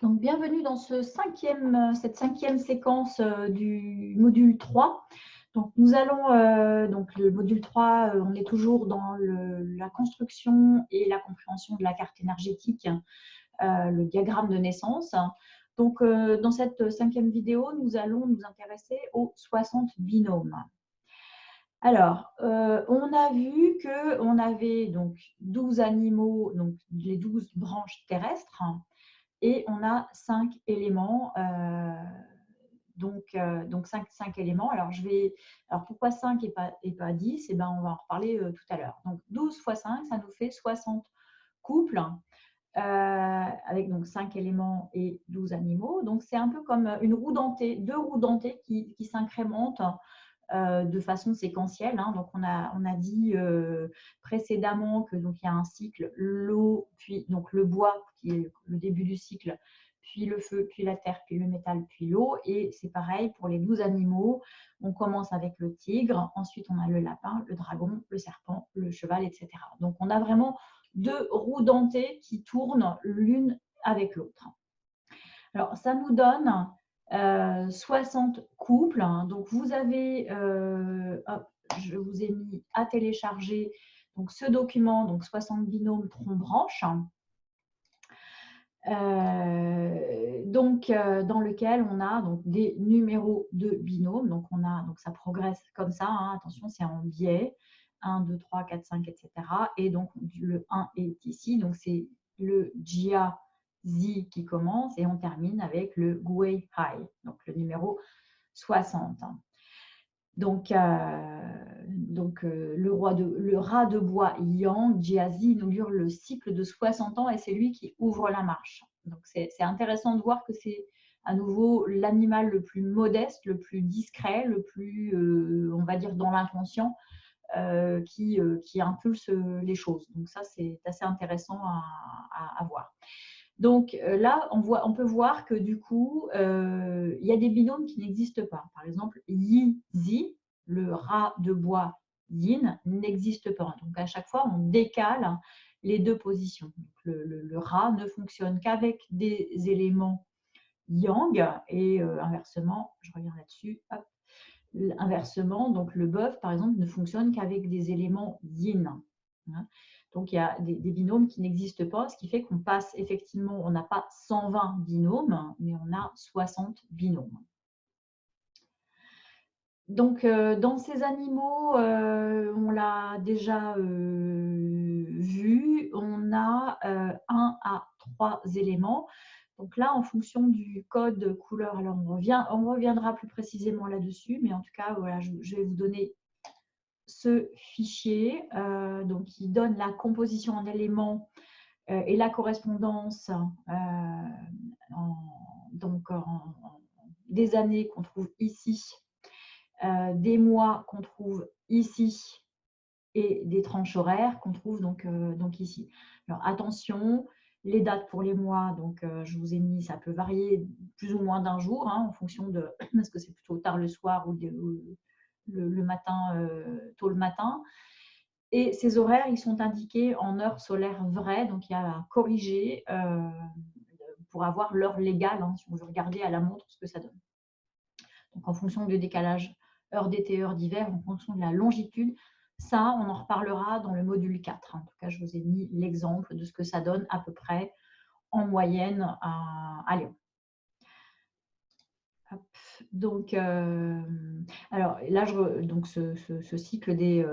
Donc, bienvenue dans cette cinquième séquence du module 3. Donc, nous allons, donc le module 3, on est toujours dans la construction et la compréhension de la carte énergétique, le diagramme de naissance. Donc, dans cette cinquième vidéo, nous allons nous intéresser aux 60 binômes. Alors, on a vu qu'on avait donc 12 animaux, donc les 12 branches terrestres, et on a 5 éléments, donc 5 éléments. Alors, pourquoi 5 et pas 10? Eh ben, on va en reparler tout à l'heure. Donc, 12 fois 5, ça nous fait 60 couples, avec donc 5 éléments et 12 animaux. Donc, c'est un peu comme une roue dentée, deux roues dentées qui s'incrémentent de façon séquentielle. Donc, on a dit précédemment que donc il y a un cycle, l'eau, puis donc le bois qui est le début du cycle, puis le feu, puis la terre, puis le métal, puis l'eau. Et c'est pareil pour les 12 animaux. On commence avec le tigre, ensuite on a le lapin, le dragon, le serpent, le cheval, etc. Donc, on a vraiment deux roues dentées qui tournent l'une avec l'autre. Alors, ça nous donne 60 couples. Donc, vous avez, je vous ai mis à télécharger donc, ce document, donc 60 binômes tronc-branche, dans lequel on a donc, des numéros de binômes. Donc, ça progresse comme ça. Attention, c'est en biais. 1, 2, 3, 4, 5, etc. Et donc, le 1 est ici. Donc, c'est le Jia Z qui commence et on termine avec le Gui Hai, donc le numéro 60. Donc, le rat de bois Yang Jiazi inaugure le cycle de 60 ans et c'est lui qui ouvre la marche. Donc, c'est intéressant de voir que c'est à nouveau l'animal le plus modeste, le plus discret, le plus, on va dire, dans l'inconscient, qui impulse les choses. Donc, ça, c'est assez intéressant à voir. Donc là, on peut voir que du coup, il y a des binômes qui n'existent pas. Par exemple, Yi-Zi, le rat de bois Yin, n'existe pas. Donc à chaque fois, on décale les deux positions. Donc, le rat ne fonctionne qu'avec des éléments Yang et inversement, je reviens là-dessus, inversement, donc le bœuf, par exemple, ne fonctionne qu'avec des éléments Yin. Donc, il y a des binômes qui n'existent pas, ce qui fait qu'on passe effectivement, on n'a pas 120 binômes, mais on a 60 binômes. Donc, dans ces animaux, on l'a déjà vu, on a 1 à 3 éléments. Donc là, en fonction du code couleur, alors on reviendra plus précisément là-dessus, mais en tout cas, voilà, je vais vous donner ce fichier donc, qui donne la composition en éléments et la correspondance des années qu'on trouve ici, des mois qu'on trouve ici et des tranches horaires qu'on trouve donc ici. Alors attention, les dates pour les mois, donc je vous ai mis, ça peut varier plus ou moins d'un jour en fonction de, est-ce que c'est plutôt tard le soir ou le matin, tôt le matin. Et ces horaires, ils sont indiqués en heures solaires vraies, donc il y a à corriger pour avoir l'heure légale, si on veut regarder à la montre ce que ça donne. Donc en fonction du décalage heure d'été, heure d'hiver, en fonction de la longitude, ça, on en reparlera dans le module 4. En tout cas, je vous ai mis l'exemple de ce que ça donne à peu près en moyenne à Lyon. Hop. Donc, alors là, donc ce cycle des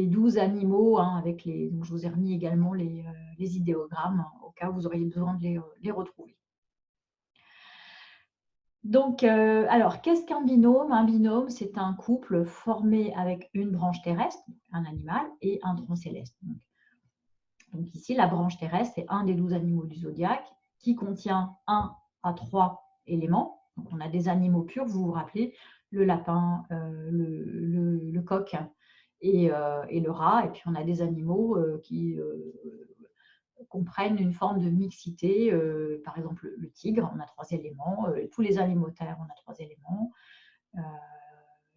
12 animaux, avec les, donc je vous ai remis également les idéogrammes au cas où vous auriez besoin de les retrouver. Donc, alors, qu'est-ce qu'un binôme? Un binôme, c'est un couple formé avec une branche terrestre, un animal, et un tronc céleste. Donc ici, la branche terrestre, c'est un des 12 animaux du zodiaque qui contient 1 à 3 éléments. Donc, on a des animaux purs, vous vous rappelez, le lapin, le coq et le rat. Et puis, on a des animaux qui comprennent une forme de mixité. Par exemple, le tigre, on a 3 éléments. Tous les animaux terres, on a 3 éléments.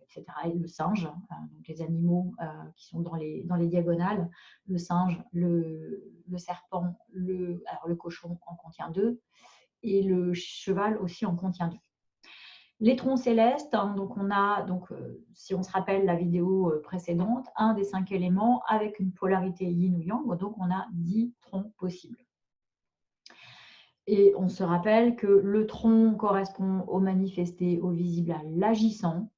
Etc. Et le singe, donc les animaux qui sont dans les diagonales, le singe, le serpent, alors le cochon en contient 2, et le cheval aussi en contient 2. Les troncs célestes, hein, donc on a, si on se rappelle la vidéo précédente, un des 5 éléments avec une polarité yin ou yang, donc on a 10 troncs possibles. Et on se rappelle que le tronc correspond au manifesté, au visible, à l'agissant,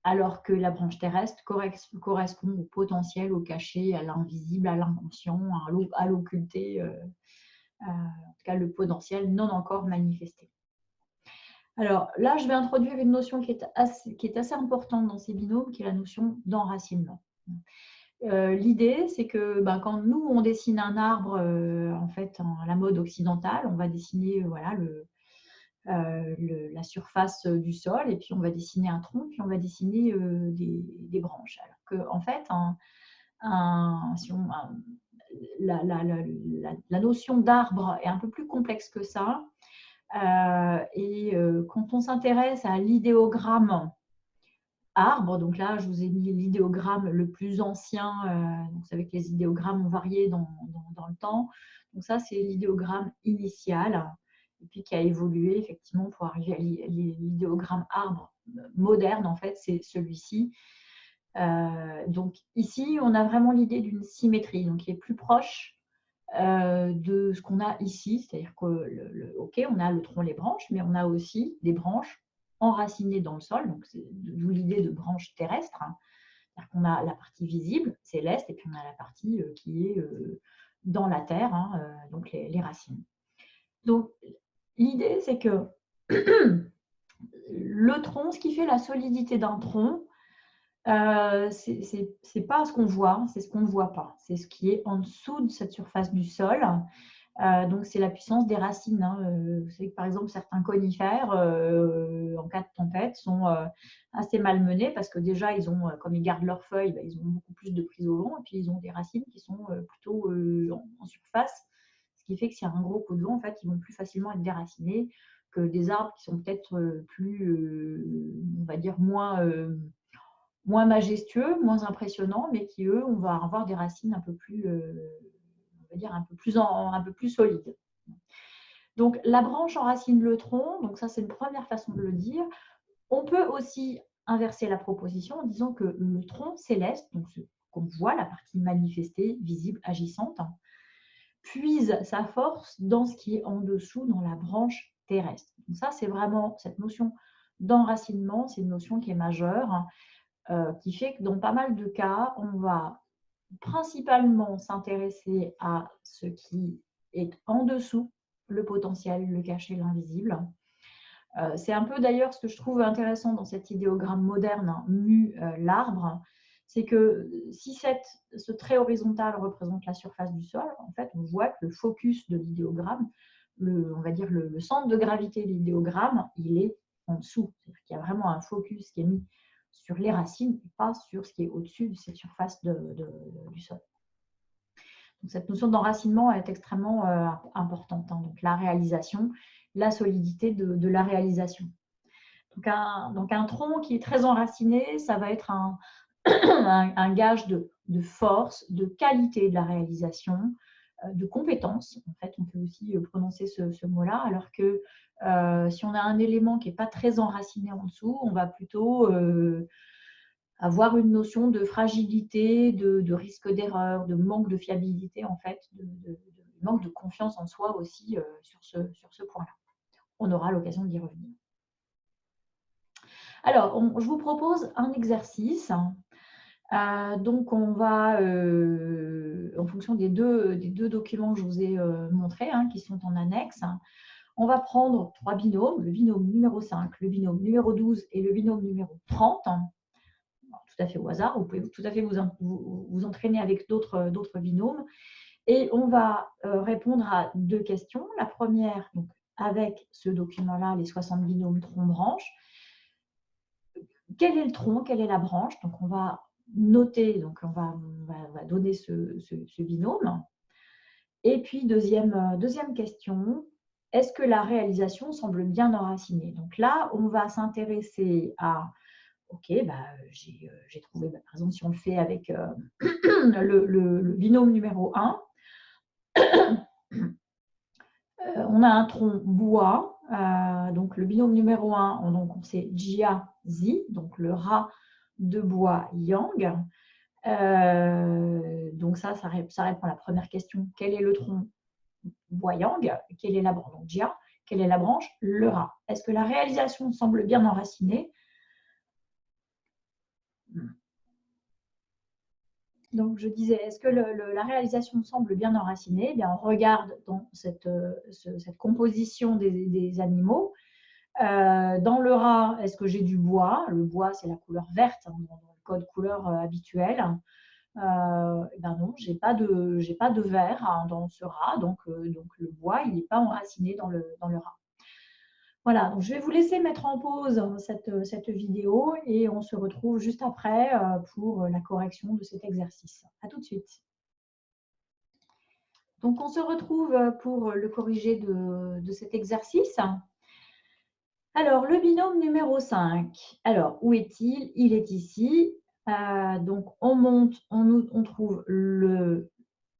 alors que la branche terrestre correspond au potentiel, au caché, à l'invisible, à l'inconscient, à l'occulté, en tout cas le potentiel non encore manifesté. Alors là, je vais introduire une notion qui est assez importante dans ces binômes, qui est la notion d'enracinement. L'idée, c'est que quand nous, on dessine un arbre, en fait, à la mode occidentale, on va dessiner voilà, la surface du sol, et puis on va dessiner un tronc, puis on va dessiner des branches. Alors qu'en fait, la notion d'arbre est un peu plus complexe que ça. Quand on s'intéresse à l'idéogramme arbre, donc là, je vous ai mis l'idéogramme le plus ancien. Donc vous savez que les idéogrammes ont varié dans le temps. Donc ça, c'est l'idéogramme initial, et puis qui a évolué effectivement pour arriver à l'idéogramme arbre moderne, en fait, c'est celui-ci. Donc ici, on a vraiment l'idée d'une symétrie, donc qui est plus proche de ce qu'on a ici, c'est-à-dire que, ok, on a le tronc, les branches, mais on a aussi des branches enracinées dans le sol, donc d'où l'idée de branche terrestre. C'est-à-dire qu'on a la partie visible, céleste, et puis on a la partie qui est dans la terre, donc les racines. Donc l'idée, c'est que le tronc, ce qui fait la solidité d'un tronc, c'est pas ce qu'on voit, c'est ce qu'on ne voit pas. C'est ce qui est en dessous de cette surface du sol. Donc, c'est la puissance des racines. Vous savez que, par exemple, certains conifères, en cas de tempête, sont assez malmenés parce que déjà, comme ils gardent leurs feuilles, ils ont beaucoup plus de prise au vent, et puis ils ont des racines qui sont plutôt en surface, ce qui fait que s'il y a un gros coup de vent, en fait, ils vont plus facilement être déracinés que des arbres qui sont peut-être plus, on va dire, moins majestueux, moins impressionnants, mais qui, eux, on va avoir des racines un peu plus, on va dire, un peu plus solides. Donc, la branche enracine le tronc, donc ça, c'est une première façon de le dire. On peut aussi inverser la proposition en disant que le tronc céleste, donc ce qu'on voit, la partie manifestée, visible, agissante, puise sa force dans ce qui est en dessous, dans la branche terrestre. Donc ça, c'est vraiment cette notion d'enracinement, c'est une notion qui est majeure, qui fait que dans pas mal de cas, on va principalement s'intéresser à ce qui est en dessous, le potentiel, le caché, l'invisible. C'est un peu d'ailleurs ce que je trouve intéressant dans cet idéogramme moderne, mu l'arbre, c'est que si ce trait horizontal représente la surface du sol, en fait, on voit que le focus de l'idéogramme, on va dire le centre de gravité de l'idéogramme, il est en dessous. C'est-à-dire qu'il y a vraiment un focus qui est mis sur les racines et pas sur ce qui est au-dessus de cette surface du sol. Donc, cette notion d'enracinement est extrêmement importante. Donc, la réalisation, la solidité de la réalisation. Donc, un tronc qui est très enraciné, ça va être un gage de force, de qualité de la réalisation, de compétence. En fait, on peut aussi prononcer ce mot-là, alors que si on a un élément qui n'est pas très enraciné en dessous, on va plutôt avoir une notion de fragilité, de risque d'erreur, de manque de fiabilité, en fait, de manque de confiance en soi aussi sur ce point-là. On aura l'occasion d'y revenir. Alors, je vous propose un exercice. Donc, on va, en fonction des deux documents que je vous ai montrés, qui sont en annexe, on va prendre 3 binômes, le binôme numéro 5, le binôme numéro 12 et le binôme numéro 30. Tout à fait au hasard, vous pouvez tout à fait vous entraîner avec d'autres binômes. Et on va répondre à 2 questions. La première, donc, avec ce document-là, les 60 binômes tronc-branche. Quel est le tronc, quelle est la branche? Donc, on va noter, donc on va donner ce binôme. Et puis, deuxième question, est-ce que la réalisation semble bien enracinée? Donc là, on va s'intéresser à, ok, j'ai trouvé, par exemple, si on le fait avec le binôme numéro 1, On a un tronc bois, donc le binôme numéro 1, c'est Jia Zi, donc le rat de bois yang. Donc ça répond à la première question. Quel est le tronc bois yang? Quelle est la branche? Donc Jia, quelle est la branche? Le rat. Est-ce que la réalisation semble bien enracinée? Donc, je disais, est-ce que la réalisation semble bien enracinée? Eh bien, on regarde dans cette composition des animaux. Dans le rat, est-ce que j'ai du bois? Le bois, c'est la couleur verte dans le code couleur habituel. Ben non, j'ai pas de vert dans ce rat, donc le bois, il n'est pas enraciné dans le rat. Voilà, donc je vais vous laisser mettre en pause cette vidéo et on se retrouve juste après pour la correction de cet exercice. À tout de suite. Donc, on se retrouve pour le corriger de cet exercice. Alors, le binôme numéro 5. Alors, où est-il? Il est ici. Donc, on monte, on trouve le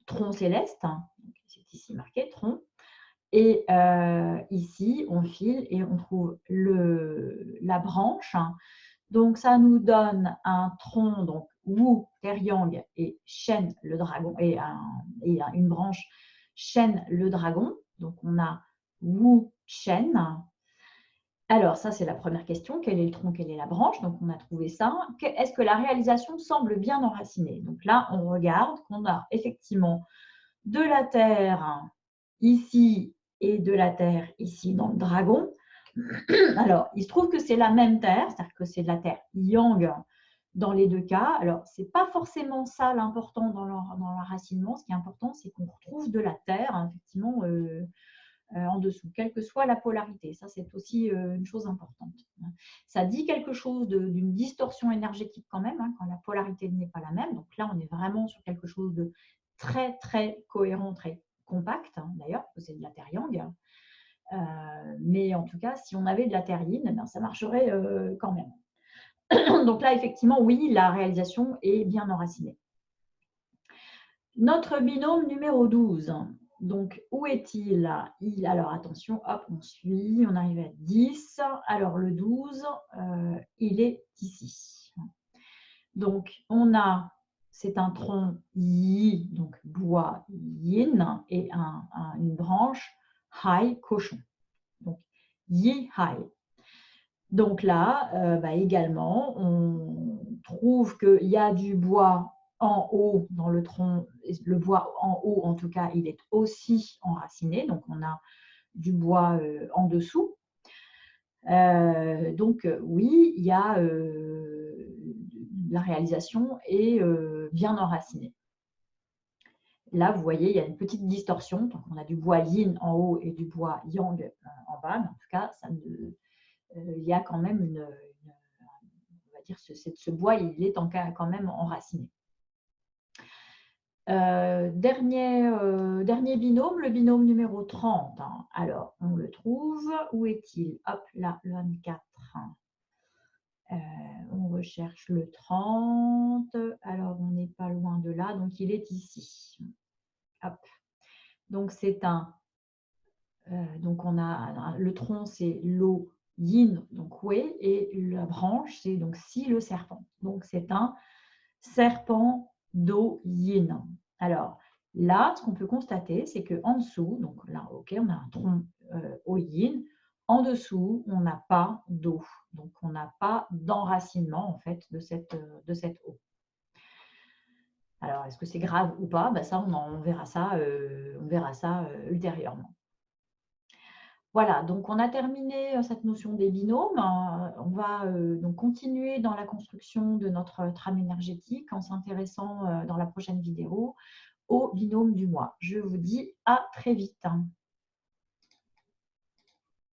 tronc céleste. C'est ici marqué tronc. Et ici, on file et on trouve la branche. Donc, ça nous donne un tronc, donc Wu, Terre-Yang et Shen, le dragon, et une branche Shen, le dragon. Donc, on a Wu, Shen. Alors, ça, c'est la première question. Quel est le tronc, quelle est la branche? Donc, on a trouvé ça. Est-ce que la réalisation semble bien enracinée? Donc là, on regarde qu'on a effectivement de la terre ici et de la terre ici dans le dragon. Alors, il se trouve que c'est la même terre, c'est-à-dire que c'est de la terre yang dans les deux cas. Alors, ce n'est pas forcément ça l'important dans l'enracinement. Ce qui est important, c'est qu'on retrouve de la terre, effectivement, en dessous, quelle que soit la polarité. Ça, c'est aussi une chose importante. Ça dit quelque chose d'une distorsion énergétique quand même, quand la polarité n'est pas la même. Donc là, on est vraiment sur quelque chose de très, très cohérent, très compact, d'ailleurs, parce que c'est de la terre yang. Mais en tout cas, si on avait de la terre yin, ben, ça marcherait quand même. Donc là, effectivement, oui, la réalisation est bien enracinée. Notre binôme numéro 12. Donc, où est-il? Alors, attention, hop, on suit, on arrive à 10. Alors, le 12, il est ici. Donc, c'est un tronc yi, donc bois yin, et une branche hai, cochon. Donc, yi hai. Donc là, également, on trouve qu'il y a du bois en haut dans le tronc. Le bois en haut, en tout cas, il est aussi enraciné. Donc, on a du bois en dessous. Donc, oui, il y a la réalisation est bien enracinée. Là, vous voyez, il y a une petite distorsion. Donc, on a du bois yin en haut et du bois yang en bas. Mais en tout cas, il y a quand même on va dire, ce bois, il est quand même enraciné. Dernier binôme, le binôme numéro 30. Alors, on le trouve. Où est-il? Hop, là, le 24. On recherche le 30. Alors, on n'est pas loin de là. Donc, il est ici. Hop. Donc, donc, on a le tronc, c'est l'eau yin, donc Wei, et la branche, c'est donc Si, le serpent. Donc, c'est un serpent d'eau yin. Alors, là, ce qu'on peut constater, c'est qu'en dessous, donc là, ok, on a un tronc eau yin. En dessous, on n'a pas d'eau. Donc, on n'a pas d'enracinement, en fait, de cette eau. Alors, est-ce que c'est grave ou pas? Ça, on verra ça ultérieurement. Voilà, donc on a terminé cette notion des binômes. On va donc continuer dans la construction de notre trame énergétique en s'intéressant dans la prochaine vidéo au binôme du mois. Je vous dis à très vite.